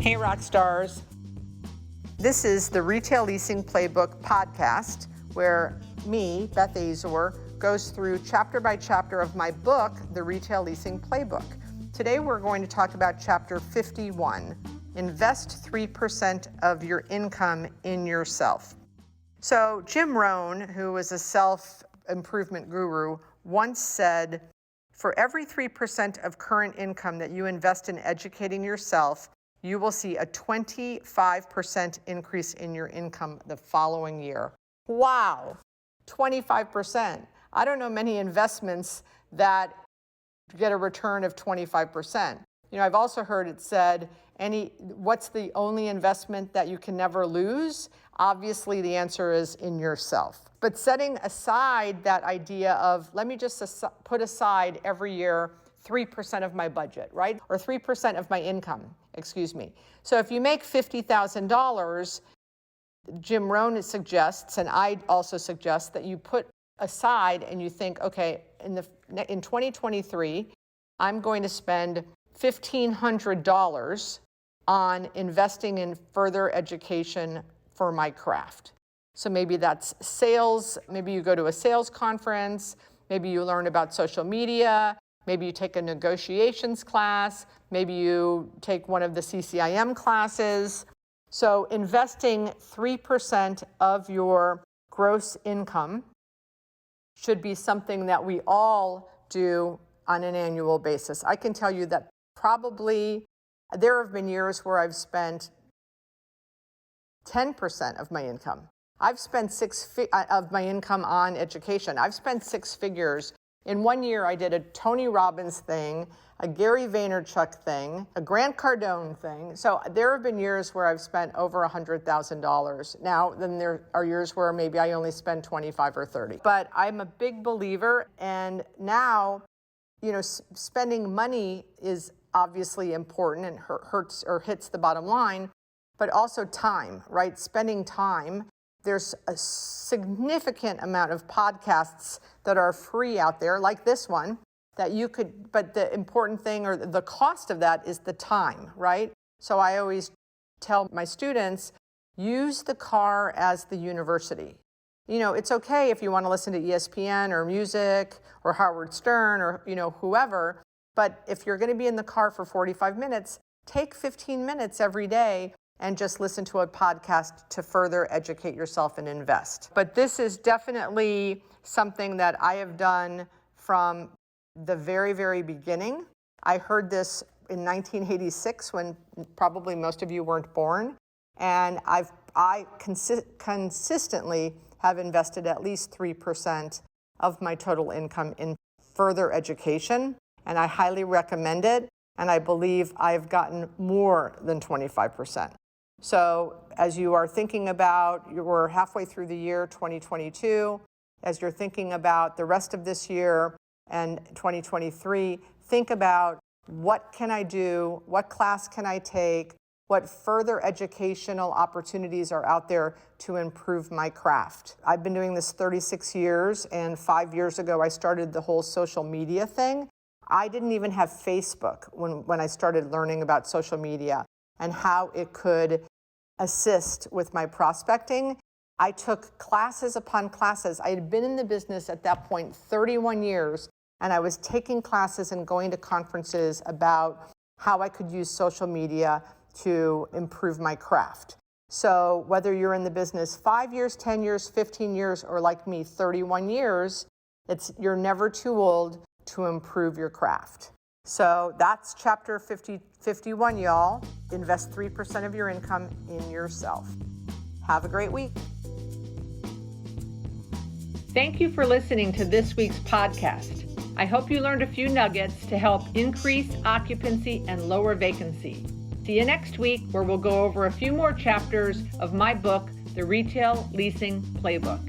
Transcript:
Hey, Rockstars. This is the Retail Leasing Playbook Podcast, where me, Beth Azor, goes through chapter by chapter of my book, The Retail Leasing Playbook. Today, we're going to talk about chapter 51, Invest 3% of your income in yourself. So Jim Rohn, who was a self-improvement guru, once said, for every 3% of current income that you invest in educating yourself, you will see a 25% increase in your income the following year. Wow, 25%. I don't know many investments that get a return of 25%. You know, I've also heard it said, what's the only investment that you can never lose? Obviously, the answer is in yourself. But setting aside that idea of, let me just put aside every year 3% of my budget, right? Or 3% of my income, excuse me. So if you make $50,000, Jim Rohn suggests, and I also suggest, that you put aside and you think, okay, in 2023, I'm going to spend $1,500 on investing in further education for my craft. So maybe that's sales, maybe you go to a sales conference, maybe you learn about social media, maybe you take a negotiations class, maybe you take one of the CCIM classes. So investing 3% of your gross income should be something that we all do on an annual basis. I can tell you that probably there have been years where I've spent 10% of my income. I've spent of my income on education. I've spent six figures. In 1 year, I did a Tony Robbins thing, a Gary Vaynerchuk thing, a Grant Cardone thing. So there have been years where I've spent over $100,000. Now, then there are years where maybe I only spend 25 or 30. But I'm a big believer, and now, you know, spending money is obviously important and hurts or hits the bottom line, but also time, right? Spending time. There's a significant amount of podcasts that are free out there, like this one, that you could, but the important thing or the cost of that is the time, right? So I always tell my students, use the car as the university. You know, it's okay if you want to listen to ESPN or music or Howard Stern or, you know, whoever, but if you're going to be in the car for 45 minutes, take 15 minutes every day and just listen to a podcast to further educate yourself and invest. But this is definitely something that I have done from the very, very beginning. I heard this in 1986 when probably most of you weren't born. And I consistently have invested at least 3% of my total income in further education. And I highly recommend it. And I believe I've gotten more than 25%. So as you are thinking about, we're halfway through the year 2022, as you're thinking about the rest of this year and 2023, think about what can I do, what class can I take, what further educational opportunities are out there to improve my craft. I've been doing this 36 years, and 5 years ago I started the whole social media thing. I didn't even have Facebook when I started learning about social media and how it could assist with my prospecting. I took classes upon classes. I had been in the business at that point 31 years, and I was taking classes and going to conferences about how I could use social media to improve my craft. So whether you're in the business 5 years, 10 years, 15 years, or like me, 31 years, you're never too old to improve your craft. So that's chapter 51, y'all. Invest 3% of your income in yourself. Have a great week. Thank you for listening to this week's podcast. I hope you learned a few nuggets to help increase occupancy and lower vacancy. See you next week, where we'll go over a few more chapters of my book, The Retail Leasing Playbook.